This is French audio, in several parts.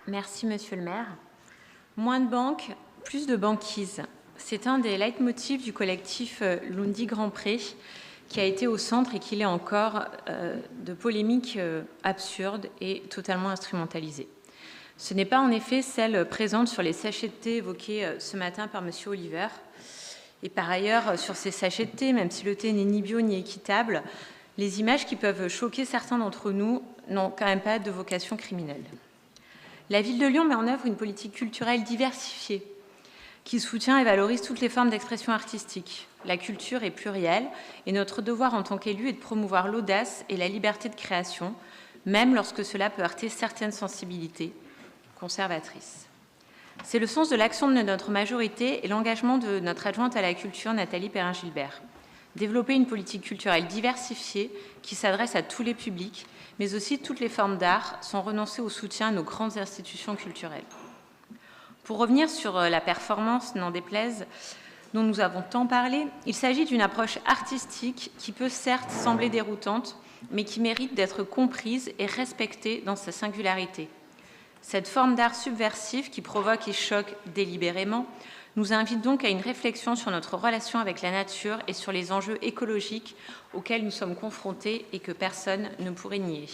Merci, Monsieur le maire. Moins de banques, plus de banquise. C'est un des leitmotifs du collectif Lundi Grand Pré qui a été au centre et qui l'est encore de polémiques absurdes et totalement instrumentalisées. Ce n'est pas en effet celle présente sur les sachets de thé évoqués ce matin par Monsieur Oliver. Et par ailleurs, sur ces sachets de thé, même si le thé n'est ni bio ni équitable, les images qui peuvent choquer certains d'entre nous n'ont quand même pas de vocation criminelle. La ville de Lyon met en œuvre une politique culturelle diversifiée qui soutient et valorise toutes les formes d'expression artistique. La culture est plurielle et notre devoir en tant qu'élu est de promouvoir l'audace et la liberté de création, même lorsque cela peut heurter certaines sensibilités conservatrices. C'est le sens de l'action de notre majorité et l'engagement de notre adjointe à la culture, Nathalie Perrin-Gilbert. Développer une politique culturelle diversifiée qui s'adresse à tous les publics, mais aussi toutes les formes d'art, sans renoncer au soutien à nos grandes institutions culturelles. Pour revenir sur la performance, n'en déplaise, dont nous avons tant parlé, il s'agit d'une approche artistique qui peut certes sembler déroutante, mais qui mérite d'être comprise et respectée dans sa singularité. Cette forme d'art subversif qui provoque et choque délibérément nous invite donc à une réflexion sur notre relation avec la nature et sur les enjeux écologiques auxquels nous sommes confrontés et que personne ne pourrait nier.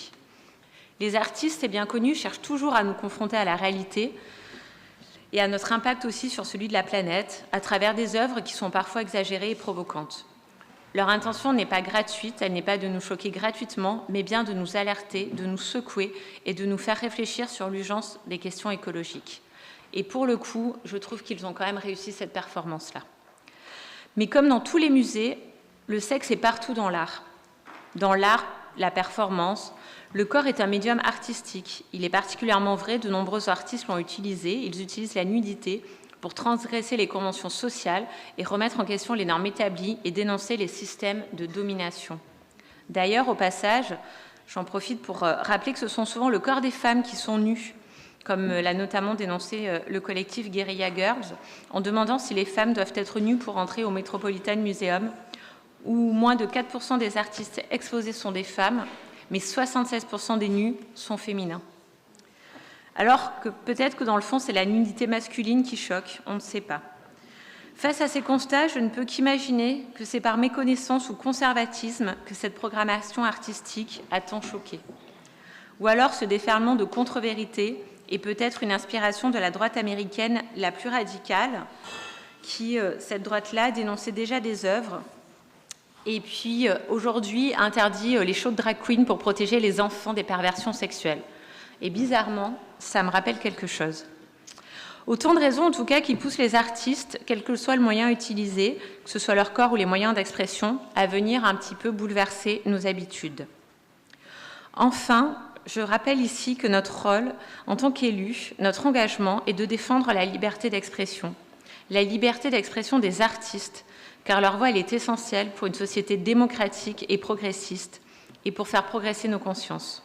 Les artistes, c'est bien connu, cherchent toujours à nous confronter à la réalité et à notre impact aussi sur celui de la planète, à travers des œuvres qui sont parfois exagérées et provocantes. Leur intention n'est pas gratuite, elle n'est pas de nous choquer gratuitement, mais bien de nous alerter, de nous secouer et de nous faire réfléchir sur l'urgence des questions écologiques. Et pour le coup, je trouve qu'ils ont quand même réussi cette performance-là. Mais comme dans tous les musées, le sexe est partout dans l'art. Dans l'art, la performance, le corps est un médium artistique. Il est particulièrement vrai, de nombreux artistes l'ont utilisé. Ils utilisent la nudité pour transgresser les conventions sociales et remettre en question les normes établies et dénoncer les systèmes de domination. D'ailleurs, au passage, j'en profite pour rappeler que ce sont souvent le corps des femmes qui sont nus, comme l'a notamment dénoncé le collectif Guerilla Girls, en demandant si les femmes doivent être nues pour entrer au Metropolitan Museum, où moins de 4% des artistes exposés sont des femmes, mais 76% des nus sont féminins. Alors que peut-être que dans le fond, c'est la nudité masculine qui choque, on ne sait pas. Face à ces constats, je ne peux qu'imaginer que c'est par méconnaissance ou conservatisme que cette programmation artistique a tant choqué. Ou alors ce déferlement de contre-vérités est peut-être une inspiration de la droite américaine la plus radicale, qui, cette droite-là, dénonçait déjà des œuvres, et puis aujourd'hui interdit les shows de drag queen pour protéger les enfants des perversions sexuelles. Et bizarrement, ça me rappelle quelque chose. Autant de raisons, en tout cas, qui poussent les artistes, quel que soit le moyen utilisé, que ce soit leur corps ou les moyens d'expression, à venir un petit peu bouleverser nos habitudes. Enfin, je rappelle ici que notre rôle, en tant qu'élus, notre engagement est de défendre la liberté d'expression des artistes, car leur voix elle est essentielle pour une société démocratique et progressiste, et pour faire progresser nos consciences.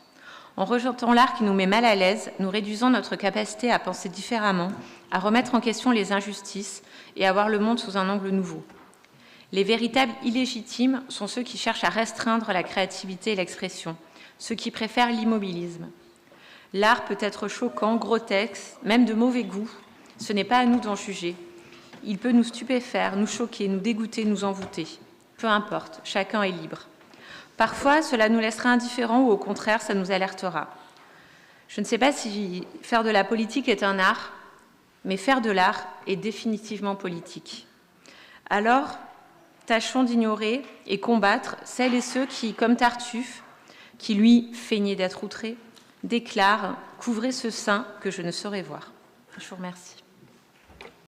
En rejetant l'art qui nous met mal à l'aise, nous réduisons notre capacité à penser différemment, à remettre en question les injustices et à voir le monde sous un angle nouveau. Les véritables illégitimes sont ceux qui cherchent à restreindre la créativité et l'expression, ceux qui préfèrent l'immobilisme. L'art peut être choquant, grotesque, même de mauvais goût. Ce n'est pas à nous d'en juger. Il peut nous stupéfaire, nous choquer, nous dégoûter, nous envoûter. Peu importe, chacun est libre. Parfois, cela nous laissera indifférents ou au contraire, ça nous alertera. Je ne sais pas si faire de la politique est un art, mais faire de l'art est définitivement politique. Alors, tâchons d'ignorer et combattre celles et ceux qui, comme Tartuffe, qui lui feignait d'être outré, déclarent « Couvrez ce sein que je ne saurais voir ». Je vous remercie.